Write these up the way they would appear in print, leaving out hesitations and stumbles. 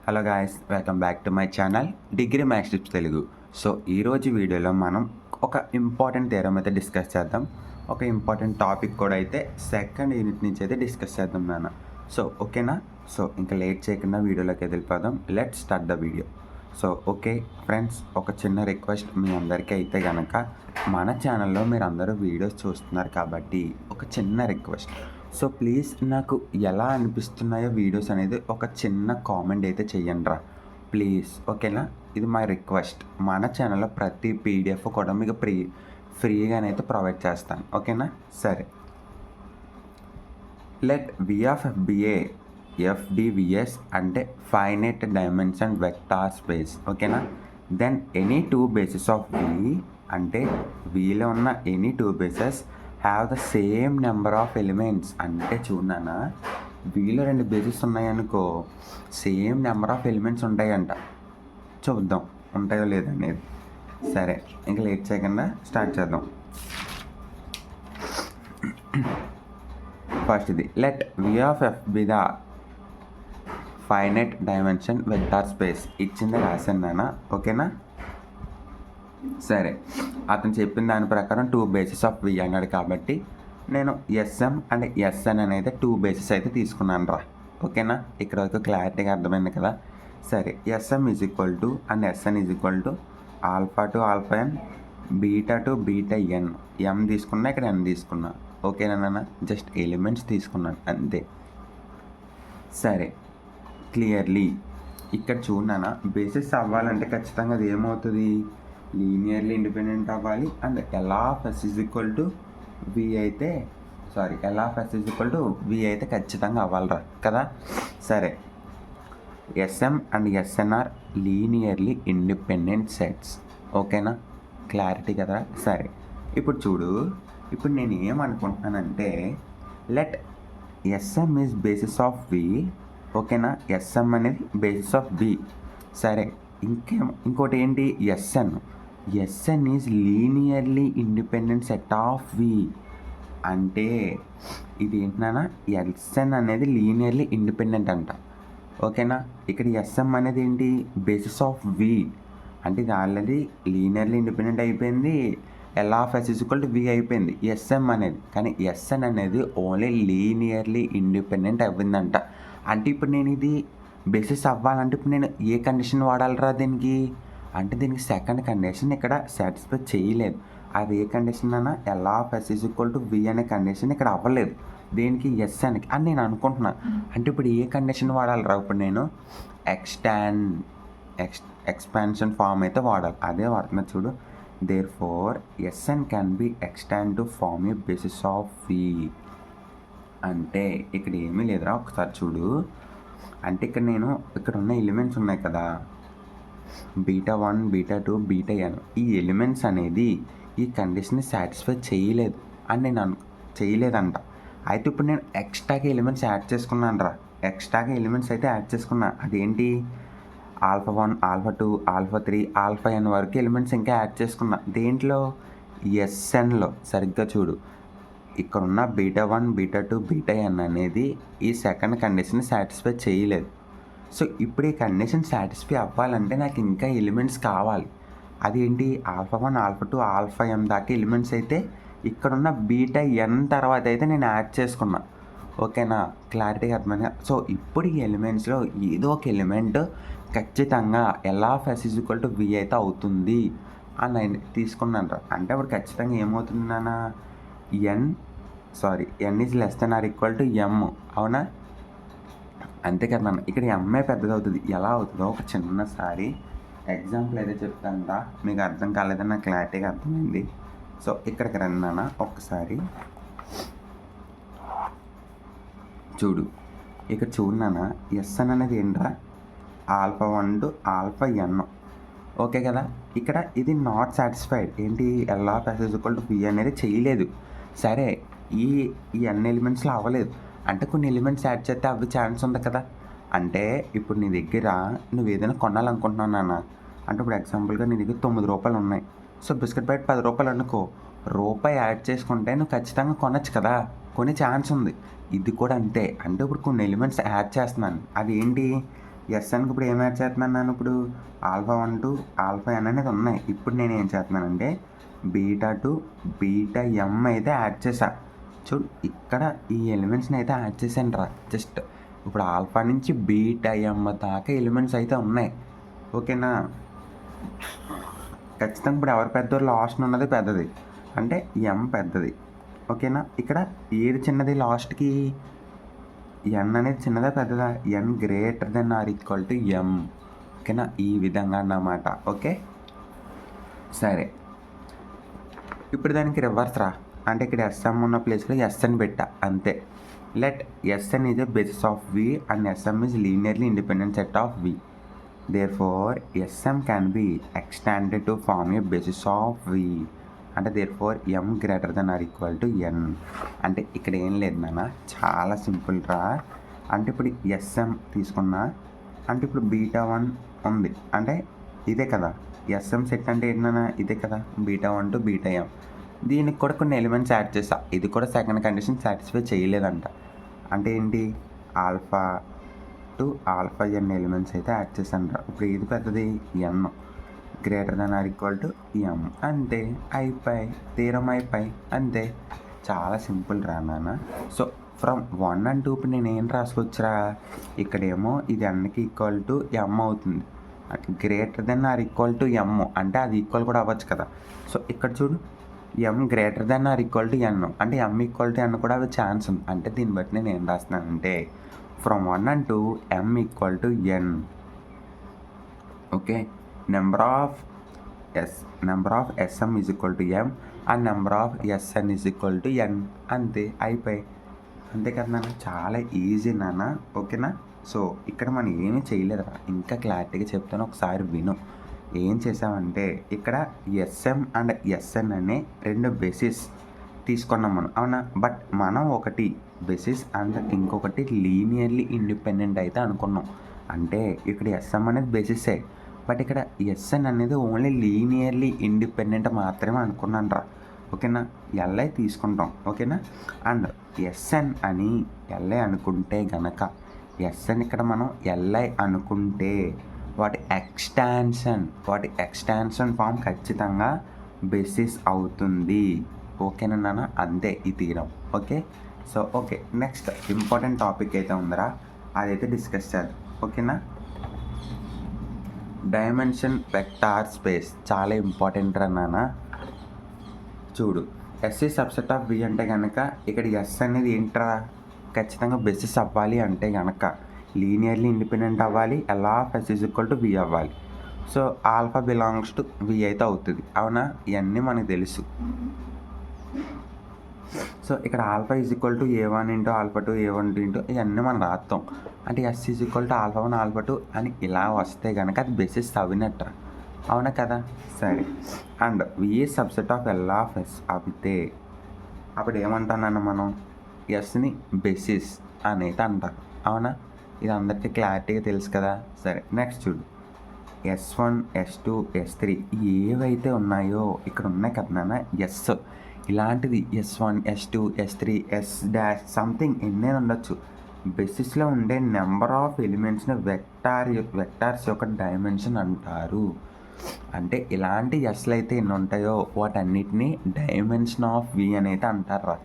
Hello guys, welcome back to my channel degree maths tips Telugu. So ఈరోజు వీడియోలో మనం ఒక ఇంపార్టెంట్ థియరం అయితే డిస్కస్ చేద్దాం. ఒక ఇంపార్టెంట్ టాపిక్ కూడా అయితే సెకండ్ యూనిట్ నుంచి అయితే డిస్కస్ చేద్దాం నాన్న. సో ఓకేనా? సో ఇంకా లేట్ చేయకుండా వీడియోలోకి వెళ్ళిపోదాం. Let's start the video. So okay friends, ఒక చిన్న రిక్వెస్ట్ మీ అందరికీ అయితే కనుక, మన ఛానల్లో మీరు అందరూ వీడియోస్ చూస్తున్నారు కాబట్టి ఒక చిన్న రిక్వెస్ట్. సో ప్లీజ్ నాకు ఎలా అనిపిస్తున్నాయో వీడియోస్ అనేది ఒక చిన్న కామెంట్ అయితే చెయ్యండి రా ప్లీజ్, ఓకేనా? ఇది మై రిక్వెస్ట్. మన ఛానల్లో ప్రతి పీడిఎఫ్ కూడా మీకు ఫ్రీగానైతే ప్రొవైడ్ చేస్తాను, ఓకేనా? సరే, let V of FBA FDVS అంటే ఫైనైట్ డైమెన్షన్ వెక్టార్ స్పేస్, ఓకేనా? Then any two bases of V అంటే వీలో ఉన్న any two bases have the same number of elements. అంటే చూడనా, వీలో రెండు బేసెస్ ఉన్నాయనుకో, సేమ్ నెంబర్ ఆఫ్ ఎలిమెంట్స్ ఉంటాయంట. చూద్దాం ఉంటాయో లేదనేది. సరే, ఇంకా లేట్ చేయకుండా స్టార్ట్ చేద్దాం. ఫస్ట్ ఇది, let V of F be the finite dimension vector space. ఇచ్చింది రాసాను, ఓకేనా? సరే, అతను చెప్పిన దాని ప్రకారం టూ బేసిస్ ఆఫ్ వి అన్నాడు కాబట్టి నేను ఎస్ఎం అండ్ ఎస్ఎన్ అనేది టూ బేసిస్ అయితే తీసుకున్నాను రా, ఓకేనా? ఇక్కడ వరకు క్లారిటీగా అర్థమైంది కదా. సరే, SM is equal to and SN is equal to alpha to alpha N, beta to beta N. M తీసుకున్నా, ఇక్కడ ఎన్ తీసుకున్నా, ఓకేనా? జస్ట్ ఎలిమెంట్స్ తీసుకున్నాను అంతే. సరే, క్లియర్లీ ఇక్కడ చూడనా, బేసిస్ అవ్వాలంటే ఖచ్చితంగా అది ఏమవుతుంది, లీనియర్లీ ఇండిపెండెంట్ అవ్వాలి. And L of S is equal to V అయితే L of S is equal to V అయితే ఖచ్చితంగా అవ్వాలిరా కదా. సరే, SM and SN are linearly independent sets, ఓకేనా? క్లారిటీ కదా. సరే, ఇప్పుడు చూడు, ఇప్పుడు నేను ఏమనుకుంటున్నానంటే let SM is basis of V, ఓకేనా? ఎస్ఎం అనేది బేసిస్ ఆఫ్ బి. సరే, ఇంకోటి ఏంటి, SN is linearly independent set of V. అంటే ఇది ఏంటన్నా, ఎస్ఎన్ అనేది లీనియర్లీ ఇండిపెండెంట్ అంట, ఓకేనా? ఇక్కడ ఎస్ఎం అనేది ఏంటి, బేసిస్ ఆఫ్ వి. అంటే ఇది ఆల్రెడీ లీనియర్లీ ఇండిపెండెంట్ అయిపోయింది, L of S equal to V అయిపోయింది ఎస్ఎం అనేది. కానీ ఎస్ఎన్ అనేది ఓన్లీ లీనియర్లీ ఇండిపెండెంట్ అవ్విందంట. అంటే ఇప్పుడు నేను ఇది బేసిస్ అవ్వాలంటే ఇప్పుడు నేను ఏ కండిషన్ వాడాలిరా దీనికి అంటే, దీనికి సెకండ్ కండిషన్ ఇక్కడ సాటిస్ఫై చేయలేదు. అది ఏ కండిషన్ అన్నా, L of S is equal to V అనే కండిషన్ ఇక్కడ అవ్వలేదు. దేనికి, ఎస్ఎన్కి అని నేను అనుకుంటున్నా. అంటే ఇప్పుడు ఏ కండిషన్ వాడాలిరా, ఇప్పుడు నేను ఎక్స్పాన్షన్ ఫామ్ అయితే వాడాలి. అదే వాడుతున్నా చూడు. Therefore SN can be extended to form a basis of V. అంటే ఇక్కడ ఏమీ లేదురా, ఒకసారి చూడు. అంటే ఇక్కడ ఉన్న ఎలిమెంట్స్ ఉన్నాయి కదా, బీటా 1 బీటా 2 బీటా ఎన్. ఈ ఎలిమెంట్స్ అనేది ఈ కండిషన్ని సాటిస్ఫై చేయలేదు అని నేను చేయలేదంట. అయితే ఇప్పుడు నేను ఎక్స్ట్రాగా ఎలిమెంట్స్ యాడ్ చేసుకున్నాను రా, ఎక్స్ట్రాగా ఎలిమెంట్స్ అయితే యాడ్ చేసుకున్నా. అదేంటి, ఆల్ఫా 1 ఆల్ఫా 2 ఆల్ఫా 3 ఆల్ఫా ఎన్ వరకు ఎలిమెంట్స్ ఇంకా యాడ్ చేసుకున్నా. దేంట్లో, ఎస్ఎన్లో. సరిగ్గా చూడు, ఇక్కడ ఉన్న బీటా 1 బీటా 2 బీటా ఎన్ అనేది ఈ సెకండ్ కండిషన్ సాటిస్ఫై చేయలేదు. సో ఇప్పుడు ఈ కండిషన్ సాటిస్ఫై అవ్వాలంటే నాకు ఇంకా ఎలిమెంట్స్ కావాలి. అదేంటి, ఆల్ఫా 1 ఆల్ఫా 2 ఆల్ఫా ఎం దాకా ఎలిమెంట్స్ అయితే ఇక్కడున్న బీటా ఎన్ తర్వాత అయితే నేను యాడ్ చేసుకున్నా, ఓకేనా? క్లారిటీగా అర్థమైంది. సో ఇప్పుడు ఈ ఎలిమెంట్స్లో ఏదో ఒక ఎలిమెంట్ ఖచ్చితంగా L of S is equal to V అయితే అవుతుంది అని నేను తీసుకున్నాను. అంటే అప్పుడు ఖచ్చితంగా ఏమవుతుంది నాన్న, N is less than or equal to M, అవునా? అంతే కదా నాన్న. ఇక్కడ ఎంఏ పెద్దది అవుతుంది. ఎలా అవుతుందో ఒక చిన్నసారి ఎగ్జాంపుల్ అయితే చెప్తాను, మీకు అర్థం కాలేదని నాకు క్లారిటీగా అర్థమైంది. సో ఇక్కడికి రండి నాన్న ఒక్కసారి చూడు. ఇక్కడ చూడు నాన్న, ఎస్ఎన్ అనేది ఏంట్రా, alpha 1 to alpha N, okay కదా. ఇక్కడ ఇది నాట్ సాటిస్ఫైడ్. ఏంటి, L of S is equal to V అనేది చేయలేదు. సరే, ఈ ఎన్ ఎలిమెంట్స్లో అవ్వలేదు. అంటే కొన్ని ఎలిమెంట్స్ యాడ్ చేస్తే అవి ఛాన్స్ ఉంది కదా. అంటే ఇప్పుడు నీ దగ్గర నువ్వు ఏదైనా కొనాలనుకుంటున్నావు నాన్న. అంటే ఇప్పుడు ఎగ్జాంపుల్గా నీ దగ్గర 9 రూపాయలు ఉన్నాయి. సో బిస్కెట్ ప్యాకెట్ 10 రూపాయలు అనుకో, రూపాయి యాడ్ చేసుకుంటే నువ్వు ఖచ్చితంగా కొనచ్చు కదా, కొనే ఛాన్స్ ఉంది. ఇది కూడా అంతే. అంటే ఇప్పుడు కొన్ని ఎలిమెంట్స్ యాడ్ చేస్తున్నాను, అది ఏంటి, ఎస్ఎన్కి ఇప్పుడు ఏం యాడ్ చేస్తున్నాను నేను ఇప్పుడు ఆల్ఫా 1 టు ఆల్ఫా n అనేది ఉన్నాయి. ఇప్పుడు నేను ఏం చేస్తున్నానంటే బీటా 2 బీటా m అయితే యాడ్ చేశా. చూడు ఇక్కడ ఈ ఎలిమెంట్స్ని అయితే యాడ్ చేశాను రా. జస్ట్ ఇప్పుడు ఆల్ఫా నుంచి బీటా m దాకా ఎలిమెంట్స్ అయితే ఉన్నాయి. ఓకేనా? ఖచ్చితంగా ఇప్పుడు ఎవరు పెద్దవారు లాస్ట్ ఉన్నది పెద్దది అంటే m పెద్దది. ఓకేనా? ఇక్కడ ఏది చిన్నది లాస్ట్కి n అనేది చిన్నదా పెద్దదా? n greater than or equal to m. ఓకేనా? ఈ విధంగా అన్నమాట. ఓకే సరే, ఇప్పుడు దానికి రివర్స్ రా. అంటే ఇక్కడ ఎస్ఎం ఉన్న ప్లేస్లో ఎస్ఎన్ పెట్టా అంతే. Let S N is a basis of V and S M is linearly independent set of V. Therefore S M can be extended to form a basis of V. అంటే therefore m greater than or equal to n. అంటే ఇక్కడ ఏం లేదు నాన్న, చాలా simple రా. అంటే ఇప్పుడు ఎస్ఎం తీసుకున్నా అంటే ఇప్పుడు బీటా 1 ఉంది అంటే ఇదే కదా ఎస్ఎం సెట్ అంటే ఏంటన్నా ఇదే కదా బీటా 1 టు బీటా m. దీనికి కూడా కొన్ని ఎలిమెంట్స్ యాడ్ చేసా. ఇది కూడా సెకండ్ కండిషన్ సాటిస్ఫై చేయలేదంట. అంటే ఏంటి alpha to alpha n elements అయితే యాడ్ చేశాను రా. ఇప్పుడు ఇది పెద్దది n greater than or equal to m. అంతే, అయిపోయి తీరం అయిపోయి అంతే. చాలా సింపుల్ రా నాన్న. సో ఫ్రమ్ 1 and 2 ఇప్పుడు నేను ఏం రాసుకోవచ్చురా, ఇక్కడేమో ఇది nకి ఈక్వల్ టు m అవుతుంది. Greater than or equal to m అంటే అది ఈక్వల్ కూడా అవ్వచ్చు కదా. సో ఇక్కడ చూడు m greater than or equal to n అంటే m ఈక్వల్ టు n కూడా అవి ఛాన్స్ ఉంది. అంటే దీన్ని బట్టి నేను ఏం రాస్తున్నానంటే from 1 and 2 m equal to n. Okay, number of sm is equal to m and number of sn is equal to n. అంతే, అయిపోయి అంతే కదా నాన్న. చాలా ఈజీ నాన్న. ఓకేనా? సో ఇక్కడ మనం ఏమీ చేయలేదురా, ఇంకా క్లారిటీగా చెప్తాను, ఒకసారి విను. ఏం చేసామంటే ఇక్కడ ఎస్ఎం అండ్ ఎస్ఎన్ అనే రెండు బేసిస్ తీసుకున్నాం మనం, అవునా? బట్ మనం ఒకటి బేసిస్ అండ్ ఇంకొకటి లీనియర్లీ ఇండిపెండెంట్ అయితే అనుకున్నాం. అంటే ఇక్కడ ఎస్ఎం అనేది బేసిసే, బట్ ఇక్కడ ఎస్ఎన్ అనేది ఓన్లీ లీనియర్లీ ఇండిపెండెంట్ మాత్రమే అనుకున్నాను రా. ఓకేనా? ఎల్ఐ తీసుకుంటాం. ఓకేనా? అండ్ ఎస్ఎన్ అని ఎల్ఐ అనుకుంటే గనక ఎస్ఎన్ ఇక్కడ మనం ఎల్ఐ అనుకుంటే వాటి ఎక్స్టాన్షన్ ఫామ్ ఖచ్చితంగా బేసిస్ అవుతుంది. ఓకేనా నాన్న? అంతే ఈ తీరం. Okay, so okay, next important topic అయితే ఉందిరా, అదైతే డిస్కస్ చేద్దాం. ఓకేనా? డైమెన్షన్ వెక్టార్ స్పేస్ చాలా ఇంపార్టెంట్ రా నాన్న. చూడు, ఎస్సీ సబ్సెట్ ఆఫ్ వి అంటే కనుక ఇక్కడ ఎస్ అనేది ఏంట్రా, ఖచ్చితంగా బేసిస్ అవ్వాలి అంటే కనుక లీనియర్లీ ఇండిపెండెంట్ అవ్వాలి, L of S is equal to V అవ్వాలి. So alpha belongs to V అయితే అవుతుంది, అవునా? ఇవన్నీ మనకు తెలుసు. సో ఇక్కడ alpha is equal to A1 into alpha 2 A1 into ఇవన్నీ మనం రాస్తాం. అంటే S is equal to alpha 1 alpha 2 అని ఇలా వస్తే కనుక అది బేసిస్ అవినట్ట, అవునా కదా? సరే, and V subset of L of S అయితే అప్పుడు ఏమంటానన్న మనం ఎస్ని బేసిస్ అనేది అంటారు, అవునా? ఇది అందరికీ క్లారిటీగా తెలుసు కదా. సరే, నెక్స్ట్ చూడు, S1 S2 S3 ఏవైతే ఉన్నాయో ఇక్కడ ఉన్నాయి కదా నాన్న ఎస్, ఇలాంటిది S1 S2 S3 S dash something ఎన్నే ఉండొచ్చు. బేసిస్లో ఉండే నెంబర్ ఆఫ్ ఎలిమెంట్స్ని వెక్టార్స్ యొక్క డైమెన్షన్ అంటారు. అంటే ఇలాంటి ఎస్లు అయితే ఎన్ని ఉంటాయో వాటన్నిటిని డైమెన్షన్ ఆఫ్ వి అని అయితే అంటారా.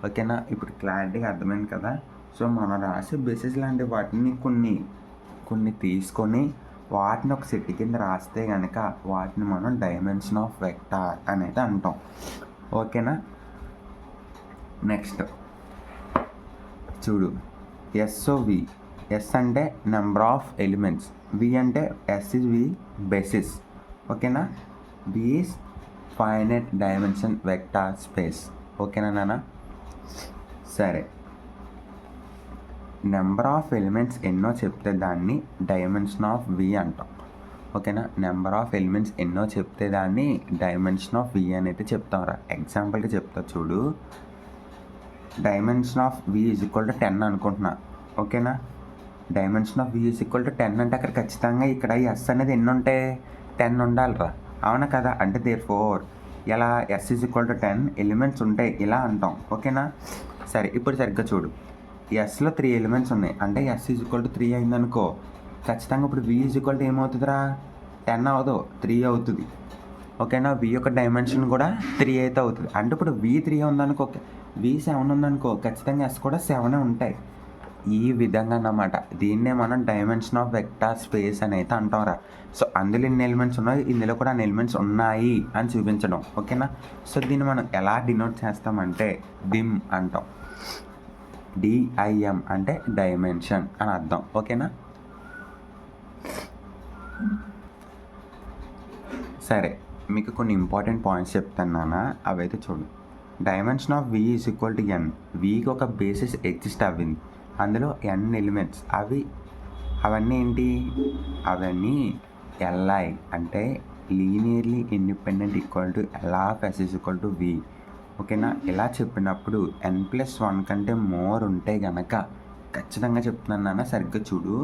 ఓకేనా? ఇప్పుడు క్లారిటీగా అర్థమైంది కదా. సో మనం రాసే బేసిస్ లాంటి వాటిని కొన్ని తీసుకొని వాటిని ఒక సెట్ కింద రాస్తే కనుక వాటిని మనం డైమెన్షన్ ఆఫ్ వెక్టార్ అనేది అంటాం. ఓకేనా? నెక్స్ట్ చూడు, ఎస్ఓవి, ఎస్ అంటే నెంబర్ ఆఫ్ ఎలిమెంట్స్, వి అంటే ఎస్ ఇస్ వి బేసిస్. ఓకేనా? V is finite dimension vector space. ఓకేనా నాన్న? సరే, నెంబర్ ఆఫ్ ఎలిమెంట్స్ ఎన్నో చెప్తే దాన్ని డైమెన్షన్ ఆఫ్ వి అంటాం. ఓకేనా? నెంబర్ ఆఫ్ ఎలిమెంట్స్ ఎన్నో చెప్తే దాన్ని డైమెన్షన్ ఆఫ్ వి అని అయితే చెప్తాంరా. ఎగ్జాంపుల్గా చెప్తా చూడు, dimension of V is equal to 10 అనుకుంటున్నా. ఓకేనా? Dimension of V is equal to 10 అంటే అక్కడ ఖచ్చితంగా ఇక్కడ ఎస్ అనేది ఎన్ని ఉంటాయి, 10 ఉండాలిరా, అవునా కదా? అంటే దేర్ఫోర్ ఇలా S is equal to 10 elements ఉంటాయి ఇలా అంటాం. ఓకేనా? సరే, ఇప్పుడు సరిగ్గా చూడు, ఎస్లో 3 ఎలిమెంట్స్ ఉన్నాయి అంటే ఎస్ ఈజ్ ఈక్వల్ టు 3 అయిందనుకో, ఖచ్చితంగా ఇప్పుడు v ఈజ్ ఈక్వల్ టు ఏమవుతుందిరా 10 అవ్వదు 3 అవుతుంది. ఓకేనా, v యొక్క డైమెన్షన్ కూడా 3 అయితే అవుతుంది. అంటే ఇప్పుడు v 3 ఉందనుకో, v 7 ఉందనుకో, ఖచ్చితంగా s కూడా 7 ఉంటాయి. ఈ విధంగా అన్నమాట. దీన్నే మనం డైమెన్షన్ ఆఫ్ వెక్టార్ స్పేస్ అని అయితే అంటాంరా. సో అందులో ఇన్ని ఎలిమెంట్స్ ఉన్నాయి, ఇందులో కూడా అన్ని ఎలిమెంట్స్ ఉన్నాయి అని చూపించడం. ఓకేనా, సో దీన్ని మనం ఎలా డినోట్ చేస్తామంటే డిమ్ అంటాం. DIM అంటే డైమెన్షన్ అని అర్థం. ఓకేనా, సరే మీకు కొన్ని ఇంపార్టెంట్ పాయింట్స్ చెప్తాను, అవైతే చూడు. Dimension of v is equal to n. వీకి ఒక బేసిస్ ఎగ్జిస్ట్ అవ్వింది, అందులో n ఎలిమెంట్స్. అవన్నీ ఏంటి? అవన్నీ Li అంటే linearly independent equal to L of S is equal to v. ఓకేనా, ఇలా చెప్పినప్పుడు n+1 కంటే మోర్ ఉంటే గనక ఖచ్చితంగా చెప్తున్నాను నాన్న, సరిగ్గా చూడు.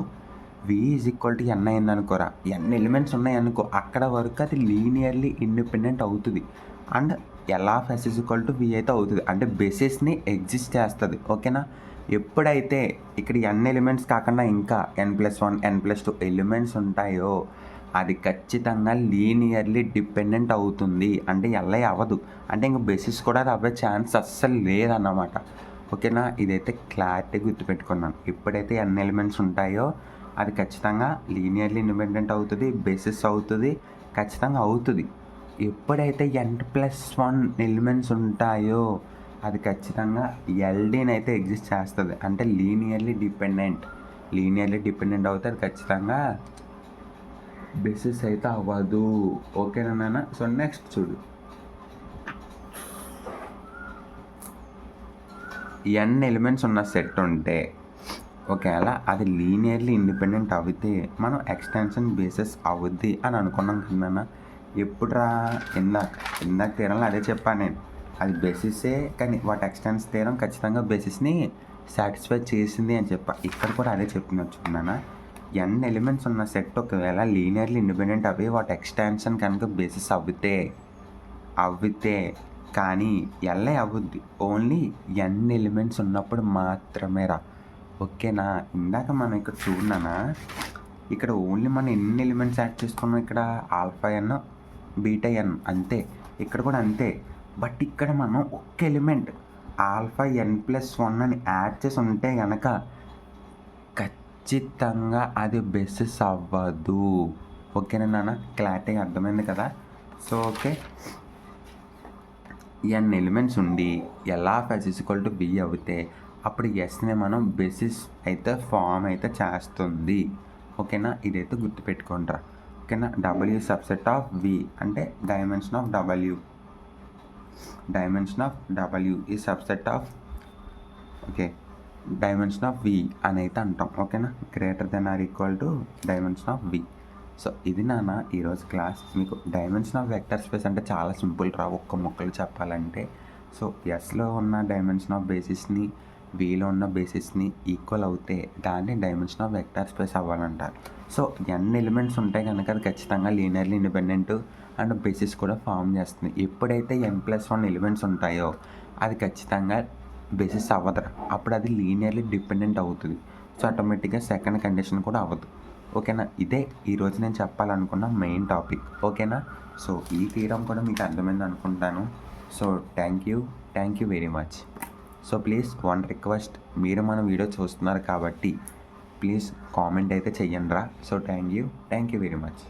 v is equal to n అయింది అనుకోరా, n ఎలిమెంట్స్ ఉన్నాయి అనుకో, అక్కడ వరకు అది లీనియర్లీ ఇండిపెండెంట్ అవుతుంది. And L of S is equal to v అయితే అవుతుంది, అంటే బేసిస్ని ఎగ్జిస్ట్ చేస్తుంది. ఓకేనా, ఎప్పుడైతే ఇక్కడ n ఎలిమెంట్స్ కాకుండా ఇంకా n+1 n+2 ఎలిమెంట్స్ ఉంటాయో అది ఖచ్చితంగా లీనియర్లీ డిపెండెంట్ అవుతుంది. అంటే Li అవ్వదు, అంటే ఇంక బేసిస్ కూడా అది అవ్వే ఛాన్స్ అస్సలు లేదన్నమాట. ఓకేనా, ఇదైతే క్లారిటీ గుర్తుపెట్టుకున్నాను. ఎప్పుడైతే n ఎలిమెంట్స్ ఉంటాయో అది ఖచ్చితంగా లీనియర్లీ ఇండిపెండెంట్ అవుతుంది, బేసిస్ అవుతుంది, ఖచ్చితంగా అవుతుంది. ఎప్పుడైతే n+1 ఎలిమెంట్స్ ఉంటాయో అది ఖచ్చితంగా LDని అయితే ఎగ్జిస్ట్ చేస్తుంది, అంటే లీనియర్లీ డిపెండెంట్ అవుతుంది. అది ఖచ్చితంగా బేసిస్ అయితే అవ్వదు. ఓకేనా నాన్న? సో నెక్స్ట్ చూడు, n ఎలిమెంట్స్ ఉన్న సెట్ ఉంటే ఒకవేళ అది లీనియర్లీ ఇండిపెండెంట్ అవుతే మనం ఎక్స్టెన్షన్ బేసిస్ అవుద్ది అని అనుకున్నాం కదా. ఎప్పుడురా? ఇందాక తీరంలో అదే చెప్పాను నేను, అది బేసిసే, కానీ వాటి ఎక్స్టెన్స్ తీరం ఖచ్చితంగా బేసిస్ని సాటిస్ఫై చేసింది అని చెప్పా. ఇక్కడ కూడా అదే చెప్తున్నాను. n ఎలిమెంట్స్ ఉన్న సెట్ ఒకవేళ లీనియర్లీ ఇండిపెండెంట్ అవి వాటి ఎక్స్టెన్షన్ కనుక బేసిస్ అవ్వితే కానీ Li అవ్వుద్ది, ఓన్లీ n ఎలిమెంట్స్ ఉన్నప్పుడు మాత్రమే రా. ఓకేనా, ఇందాక మనం ఇక్కడ చూడనా, ఇక్కడ ఓన్లీ మనం ఎన్ని ఎలిమెంట్స్ యాడ్ చేసుకున్నాం, ఇక్కడ α_n βn అంతే, ఇక్కడ కూడా అంతే. బట్ ఇక్కడ మనం ఒక్క ఎలిమెంట్ αn+1 అని యాడ్ చేసి ఉంటే కనుక ఖచ్చితంగా అది బేసిస్ అవ్వదు. ఓకేనా నాన్న, క్లారిటీగా అర్థమైంది కదా. సో ఓకే, n ఎలిమెంట్స్ ఉండి L of S is equal to v అవుతే అప్పుడు ఎస్ని మనం బేసిస్ అయితే ఫామ్ అయితే చేస్తుంది. ఓకేనా, ఇదైతే గుర్తుపెట్టుకుంటారా. ఓకేనా, W సబ్సెట్ ఆఫ్ V అంటే డైమెన్షన్ ఆఫ్ W ఈ subset of dimension of V అని అయితే అంటాం. ఓకేనా, greater than or equal to dimension of V. So ఇది నాన్న ఈరోజు క్లాస్. మీకు డైమెన్షన్ ఆఫ్ వెక్టర్ స్పేస్ అంటే చాలా సింపుల్ రా, ఒక్క ముక్కలు చెప్పాలంటే. సో ఎస్లో ఉన్న డైమెన్షన్ ఆఫ్ బేసిస్ని వీలో ఉన్న బేసిస్ని ఈక్వల్ అవుతే దాన్ని డైమెన్షన్ ఆఫ్ వెక్టర్ స్పేస్ అవ్వాలంటారు. సో n ఎలిమెంట్స్ ఉంటాయి కనుక అది ఖచ్చితంగా లీనియర్లీ ఇండిపెండెంట్ అండ్ బేసిస్ కూడా ఫామ్ చేస్తుంది. ఎప్పుడైతే n+1 ఎలిమెంట్స్ ఉంటాయో అది ఖచ్చితంగా బేసిస్ అవ్వదురా, అప్పుడు అది లీనియర్లీ డిపెండెంట్ అవుతుంది. సో ఆటోమేటిక్గా సెకండ్ కండిషన్ కూడా అవ్వదు. ఓకేనా, ఇదే ఈరోజు నేను చెప్పాలనుకున్న మెయిన్ టాపిక్. ఓకేనా, సో ఈ థీరం కూడా మీకు అర్థమైంది అనుకుంటాను. So thank you very much. So please one request, మీరు మన వీడియో చూస్తున్నారు కాబట్టి ప్లీజ్ కామెంట్ అయితే చెయ్యండి రా. So thank you very much.